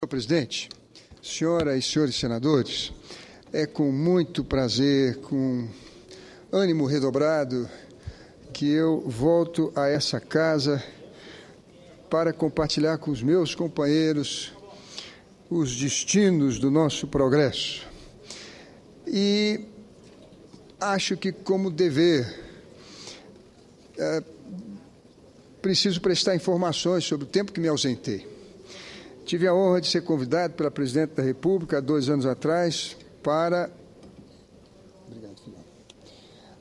Senhor presidente, senhoras e senhores senadores, é com muito prazer, com ânimo redobrado, que eu volto a essa casa para compartilhar com os meus companheiros os destinos do nosso progresso. E acho que, como dever, preciso prestar informações sobre o tempo que me ausentei. Tive a honra de ser convidado pela Presidente da República há 2 anos atrás para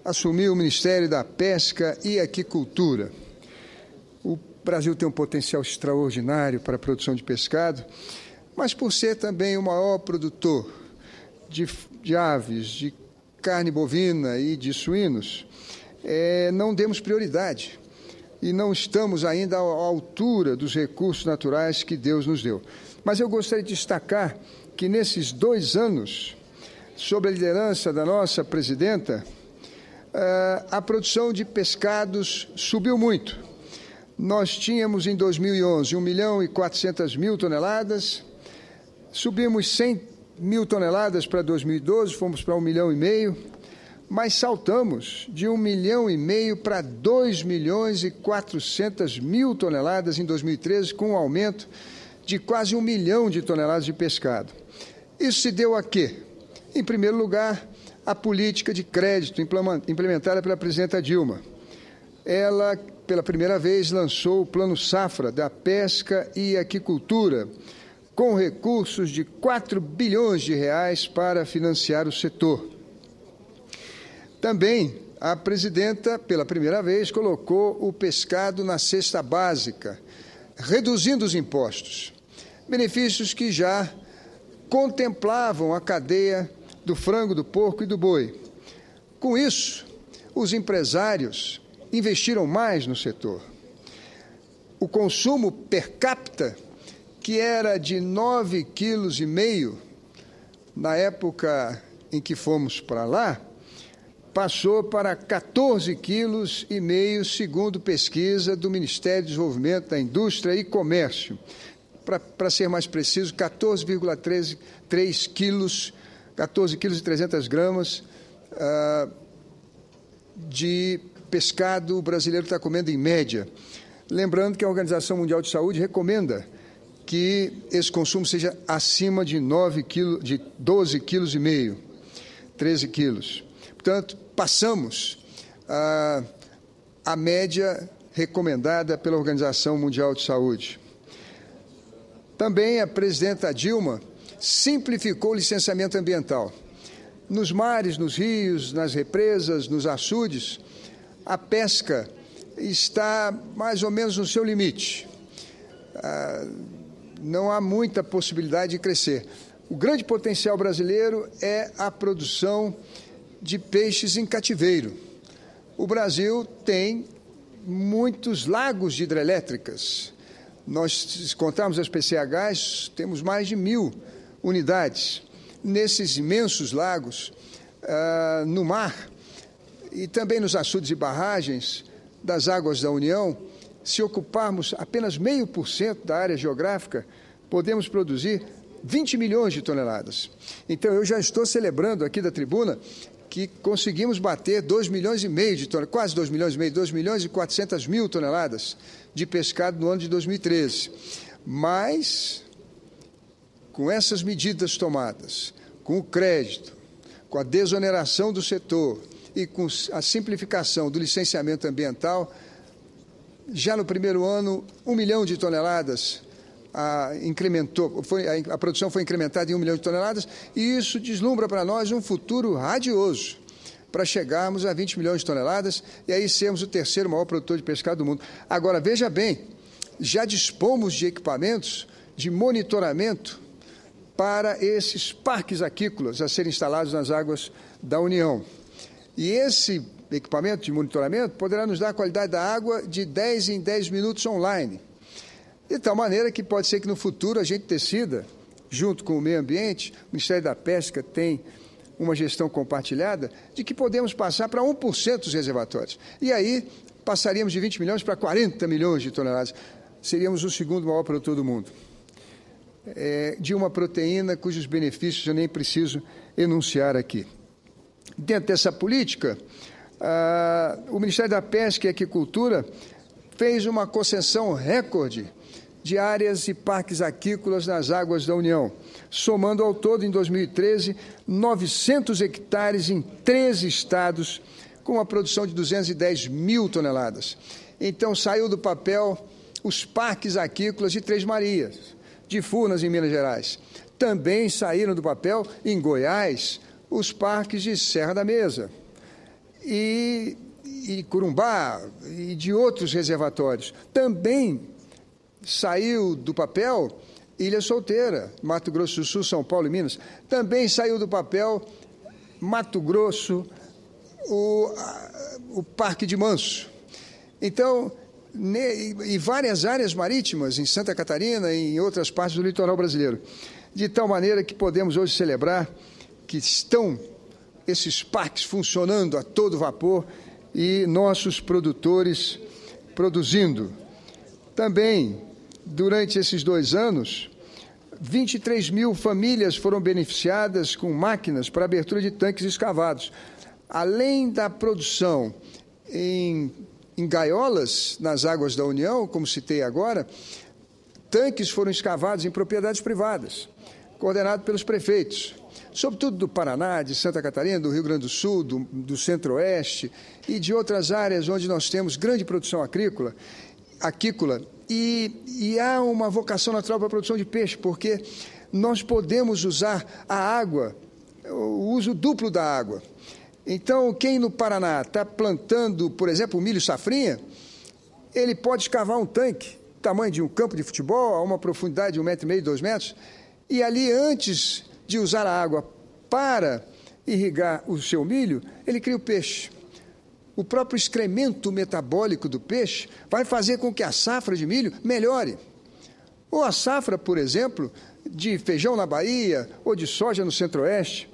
assumir o Ministério da Pesca e Aquicultura. O Brasil tem um potencial extraordinário para a produção de pescado, mas por ser também o maior produtor de aves, de carne bovina e de suínos, não demos prioridade e não estamos ainda à altura dos recursos naturais que Deus nos deu. Mas eu gostaria de destacar que nesses 2 anos, sob a liderança da nossa presidenta, a produção de pescados subiu muito. Nós tínhamos em 2011 1.400.000 toneladas, subimos 100.000 toneladas para 2012, fomos para 1,5 milhão, mas saltamos de 1,5 milhão para 2.400.000 toneladas em 2013, com um aumento de quase 1 milhão de toneladas de pescado. Isso se deu a quê? Em primeiro lugar, a política de crédito implementada pela presidenta Dilma. Ela, pela primeira vez, lançou o Plano Safra da Pesca e Aquicultura, com recursos de 4 bilhões de reais para financiar o setor. Também a presidenta, pela primeira vez, colocou o pescado na cesta básica, reduzindo os impostos, benefícios que já contemplavam a cadeia do frango, do porco e do boi. Com isso, os empresários investiram mais no setor. O consumo per capita, que era de 9,5 quilos na época em que fomos para lá, passou para 14,5 quilos, segundo pesquisa do Ministério do Desenvolvimento da Indústria e Comércio. Para ser mais preciso, 14,3 quilos, 14 quilos e 300 gramas de pescado brasileiro está comendo em média. Lembrando que a Organização Mundial de Saúde recomenda que esse consumo seja acima de 12,5 quilos, 13 quilos. Portanto, passamos a média recomendada pela Organização Mundial de Saúde. Também a presidenta Dilma simplificou o licenciamento ambiental. Nos mares, nos rios, nas represas, nos açudes, a pesca está mais ou menos no seu limite. Não há muita possibilidade de crescer. O grande potencial brasileiro é a produção de peixes em cativeiro. O Brasil tem muitos lagos de hidrelétricas. Nós, se contarmos as PCHs, temos mais de 1.000 unidades. Nesses imensos lagos, no mar e também nos açudes e barragens das águas da União, se ocuparmos apenas 0,5% da área geográfica, podemos produzir 20 milhões de toneladas. Então, eu já estou celebrando aqui da tribuna que conseguimos bater 2,5 milhões de toneladas, quase 2,5 milhões, 2.400.000 toneladas de pescado no ano de 2013. Mas, com essas medidas tomadas, com o crédito, com a desoneração do setor e com a simplificação do licenciamento ambiental, já no primeiro ano, 1 milhão de toneladas a produção foi incrementada em 1 milhão de toneladas, e isso deslumbra para nós um futuro radioso para chegarmos a 20 milhões de toneladas e aí sermos o 3º maior produtor de pescado do mundo. Agora, veja bem, já dispomos de equipamentos de monitoramento para esses parques aquícolas a serem instalados nas águas da União. E esse equipamento de monitoramento poderá nos dar a qualidade da água de 10 em 10 minutos online. De tal maneira que pode ser que no futuro a gente decida, junto com o meio ambiente, o Ministério da Pesca tem uma gestão compartilhada, de que podemos passar para 1% dos reservatórios. E aí passaríamos de 20 milhões para 40 milhões de toneladas. Seríamos o 2º maior produtor do mundo. de uma proteína cujos benefícios eu nem preciso enunciar aqui. Dentro dessa política, o Ministério da Pesca e Aquicultura fez uma concessão recorde de áreas e parques aquícolas nas águas da União, somando ao todo, em 2013, 900 hectares em 13 estados, com uma produção de 210 mil toneladas. Então, saiu do papel os parques aquícolas de Três Marias, de Furnas, em Minas Gerais. Também saíram do papel, em Goiás, os parques de Serra da Mesa e Corumbá e de outros reservatórios. Também saiu do papel Ilha Solteira, Mato Grosso do Sul, São Paulo e Minas. Também saiu do papel Mato Grosso, o Parque de Manso. Então, e várias áreas marítimas em Santa Catarina e em outras partes do litoral brasileiro. De tal maneira que podemos hoje celebrar que estão esses parques funcionando a todo vapor e nossos produtores produzindo. Também, durante esses 2 anos, 23 mil famílias foram beneficiadas com máquinas para abertura de tanques escavados. Além da produção em gaiolas nas águas da União, como citei agora, tanques foram escavados em propriedades privadas, coordenados pelos prefeitos, sobretudo do Paraná, de Santa Catarina, do Rio Grande do Sul, do Centro-Oeste e de outras áreas onde nós temos grande produção aquícola, e há uma vocação natural para a produção de peixe, porque nós podemos usar a água, o uso duplo da água. Então, quem no Paraná está plantando, por exemplo, milho safrinha, ele pode escavar um tanque, tamanho de um campo de futebol, a uma profundidade de 1,5 metro, 2 metros, e ali, antes de usar a água para irrigar o seu milho, ele cria o peixe. O próprio excremento metabólico do peixe vai fazer com que a safra de milho melhore. Ou a safra, por exemplo, de feijão na Bahia ou de soja no Centro-Oeste,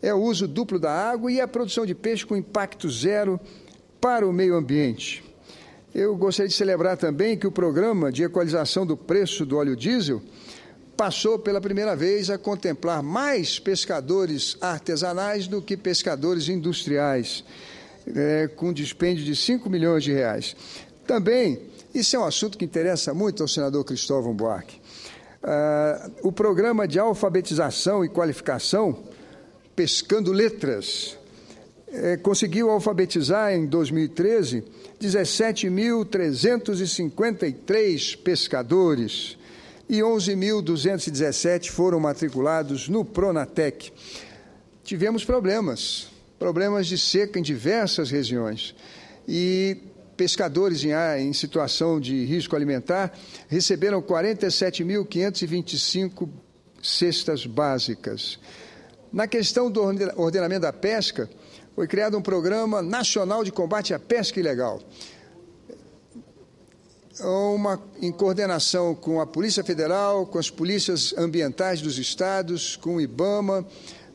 é o uso duplo da água e a produção de peixe com impacto zero para o meio ambiente. Eu gostaria de celebrar também que o programa de equalização do preço do óleo diesel passou pela primeira vez a contemplar mais pescadores artesanais do que pescadores industriais, com dispêndio de 5 milhões de reais. Também, isso é um assunto que interessa muito ao senador Cristóvão Buarque, o programa de alfabetização e qualificação, Pescando Letras, conseguiu alfabetizar em 2013 17.353 pescadores e 11.217 foram matriculados no Pronatec. Tivemos problemas de seca em diversas regiões e pescadores em situação de risco alimentar receberam 47.525 cestas básicas. Na questão do ordenamento da pesca, foi criado um programa nacional de combate à pesca ilegal, em coordenação com a Polícia Federal, com as polícias ambientais dos estados, com o IBAMA,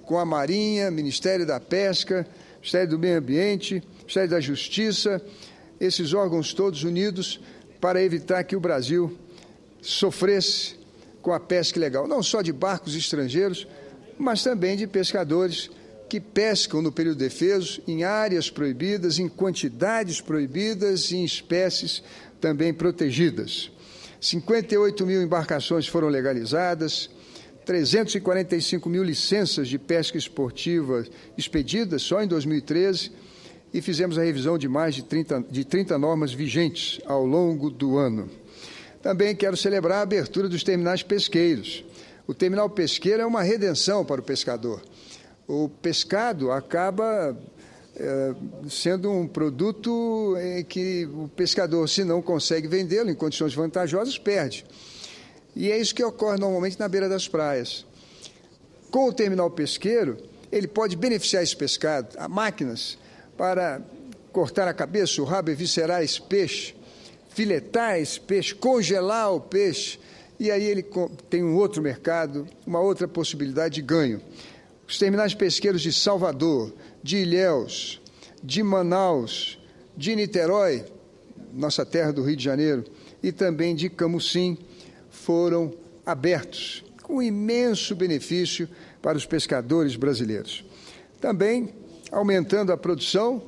com a Marinha, Ministério da Pesca, Ministério do Meio Ambiente, Ministério da Justiça, esses órgãos todos unidos para evitar que o Brasil sofresse com a pesca ilegal, não só de barcos estrangeiros, mas também de pescadores que pescam no período defeso, em áreas proibidas, em quantidades proibidas e em espécies também protegidas. 58 mil embarcações foram legalizadas, 345 mil licenças de pesca esportiva expedidas só em 2013 e fizemos a revisão de mais de 30 normas vigentes ao longo do ano. Também quero celebrar a abertura dos terminais pesqueiros. O terminal pesqueiro é uma redenção para o pescador. O pescado acaba sendo um produto que o pescador, se não consegue vendê-lo em condições vantajosas, perde. E é isso que ocorre normalmente na beira das praias. Com o terminal pesqueiro, ele pode beneficiar esse pescado, há máquinas para cortar a cabeça, o rabo, eviscerar esse peixe, filetar esse peixe, congelar o peixe, e aí ele tem um outro mercado, uma outra possibilidade de ganho. Os terminais pesqueiros de Salvador, de Ilhéus, de Manaus, de Niterói, nossa terra do Rio de Janeiro, e também de Camusim, foram abertos um imenso benefício para os pescadores brasileiros. Também, aumentando a produção,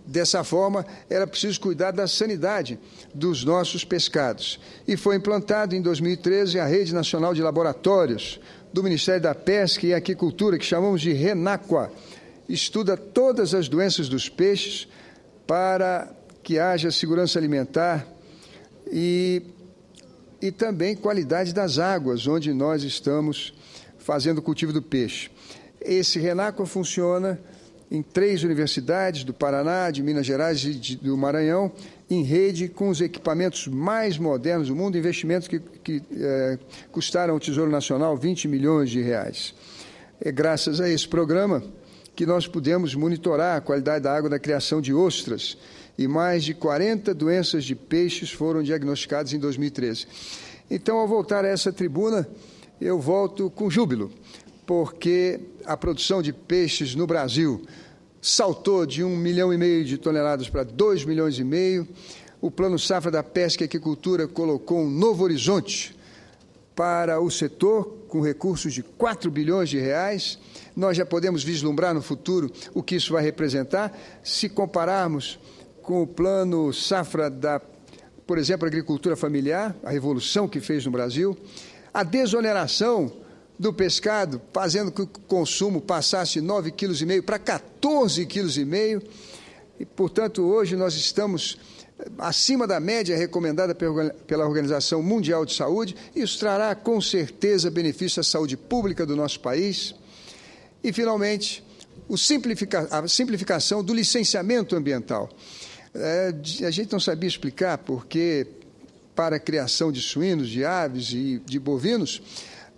dessa forma, era preciso cuidar da sanidade dos nossos pescados. E foi implantado em 2013 a Rede Nacional de Laboratórios do Ministério da Pesca e Aquicultura, que chamamos de RENAQUA. Estuda todas as doenças dos peixes para que haja segurança alimentar e também qualidade das águas onde nós estamos fazendo o cultivo do peixe. Esse RENAQUA funciona em 3 universidades do Paraná, de Minas Gerais e do Maranhão, em rede com os equipamentos mais modernos do mundo, investimentos que custaram ao Tesouro Nacional 20 milhões de reais. É graças a esse programa que nós pudemos monitorar a qualidade da água da criação de ostras e mais de 40 doenças de peixes foram diagnosticadas em 2013. Então, ao voltar a essa tribuna, eu volto com júbilo, porque a produção de peixes no Brasil saltou de 1,5 milhão de toneladas para 2,5 milhões. O Plano Safra da Pesca e Aquicultura colocou um novo horizonte para o setor, com recursos de 4 bilhões de reais. Nós já podemos vislumbrar no futuro o que isso vai representar, se compararmos com o Plano Safra da, por exemplo, agricultura familiar, a revolução que fez no Brasil, a desoneração do pescado, fazendo com que o consumo passasse de 9,5 kg para 14,5 kg, e, portanto, hoje nós estamos acima da média recomendada pela Organização Mundial de Saúde. Isso trará, com certeza, benefício à saúde pública do nosso país. E, finalmente, a simplificação do licenciamento ambiental. A gente não sabia explicar porque, para a criação de suínos, de aves e de bovinos,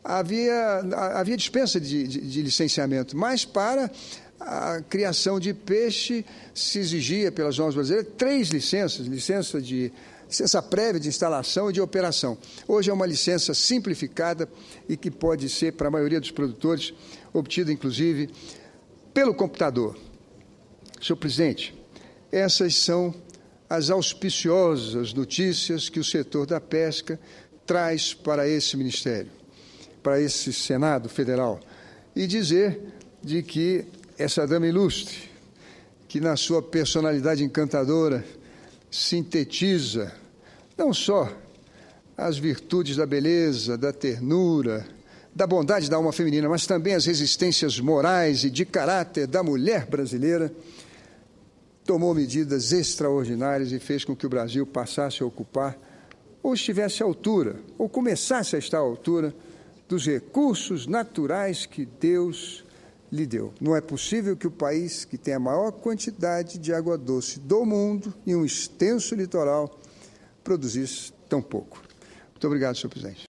havia dispensa de licenciamento, mas para a criação de peixe se exigia pelas normas brasileiras 3 licenças, licença prévia de instalação e de operação. Hoje é uma licença simplificada e que pode ser, para a maioria dos produtores, obtida, inclusive, pelo computador. Senhor presidente, essas são as auspiciosas notícias que o setor da pesca traz para esse Ministério, para esse Senado Federal, e dizer de que essa dama ilustre, que na sua personalidade encantadora sintetiza não só as virtudes da beleza, da ternura, da bondade da alma feminina, mas também as resistências morais e de caráter da mulher brasileira, tomou medidas extraordinárias e fez com que o Brasil passasse a ocupar, ou estivesse à altura, ou começasse a estar à altura dos recursos naturais que Deus lhe deu. Não é possível que o país que tem a maior quantidade de água doce do mundo e um extenso litoral produzisse tão pouco. Muito obrigado, senhor presidente.